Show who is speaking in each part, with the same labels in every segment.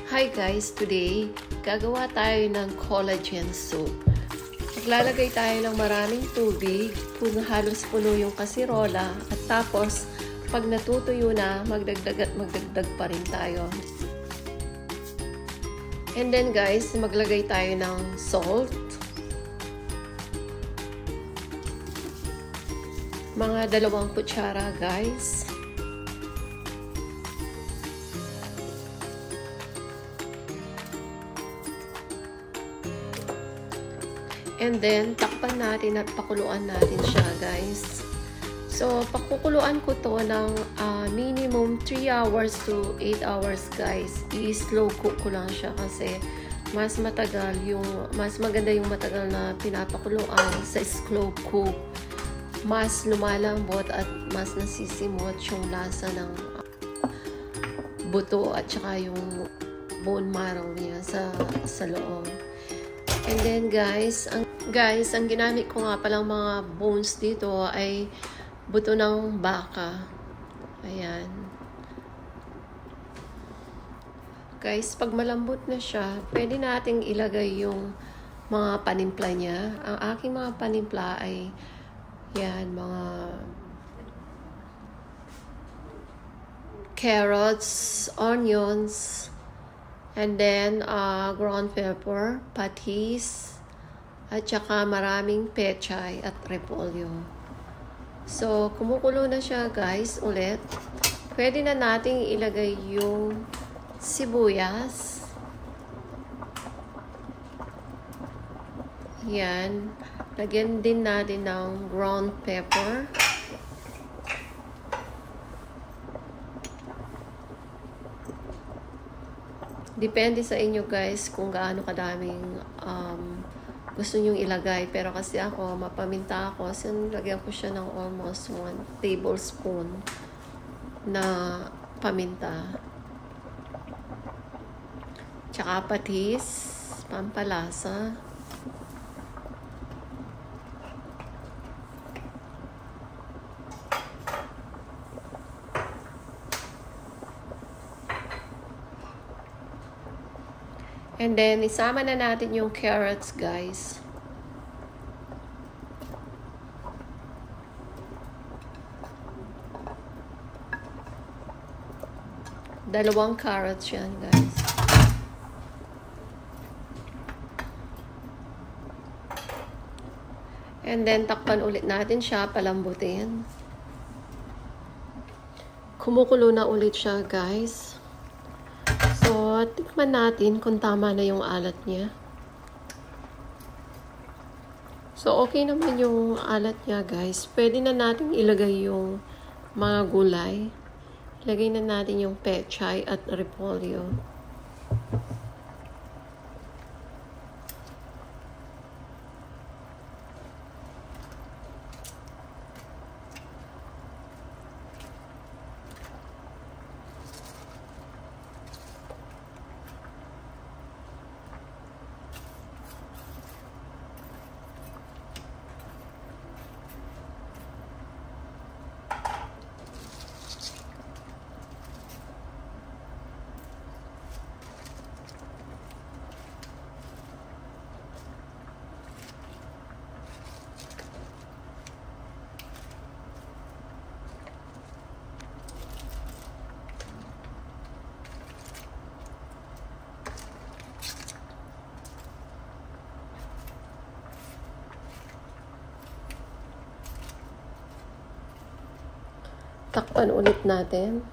Speaker 1: Hi guys, today gagawa tayo ng collagen soup. Maglalagay tayo ng maraming tubig, halos puno yung kasirola, at tapos pag natutuyo na, magdagdag pa rin tayo. And then guys, maglagay tayo ng salt. Mga 2 kutsara guys. And then, takpan natin at pakuluan natin siya, guys. So, pakukuluan ko to ng minimum 3 hours to 8 hours, guys. I-slow cook ko lang siya kasi mas maganda yung matagal na pinapakuluan sa slow cook. Mas lumalambot at mas nasisimot yung lasa ng buto at saka yung bone marrow niya sa loob. And then guys, ang ginamit ko nga palang mga bones dito ay buto ng baka. Ayan. Guys, pag malambot na siya, pwede nating ilagay yung mga panimpla niya. Ang aking mga panimpla ay yan, mga carrots, onions, and then, ground pepper, patis, at saka maraming pechay at repolyo. So, kumukulo na siya guys ulit. Pwede na nating ilagay yung sibuyas. Yan. Lagyan din natin ng ground pepper. Depende sa inyo guys kung gaano kadaming gusto nyong ilagay. Pero kasi ako, mapaminta ako. So, lagyan ko siya ng almost 1 tablespoon na paminta. Tsaka patis, pampalasa. And then, isama na natin yung carrots, guys. Dalawang carrots yan, guys. And then, takpan ulit natin siya, palambutin. Kumukulo na ulit siya, guys. So, tikman natin kung tama na yung alat niya. So, okay naman yung alat niya, guys. Pwede na natin ilagay yung mga gulay. Ilagay na natin yung pechay at repolyo. Takpan ulit natin.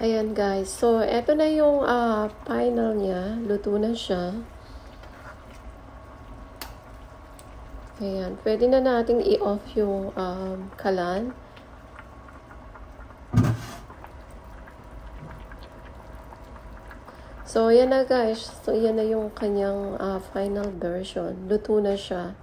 Speaker 1: Ayan guys. So, eto na yung final niya. Luto na siya. Ayan. Pwede na nating i-off yung kalan. So, ayan na guys. So, ayan na yung kanyang final version. Luto na siya.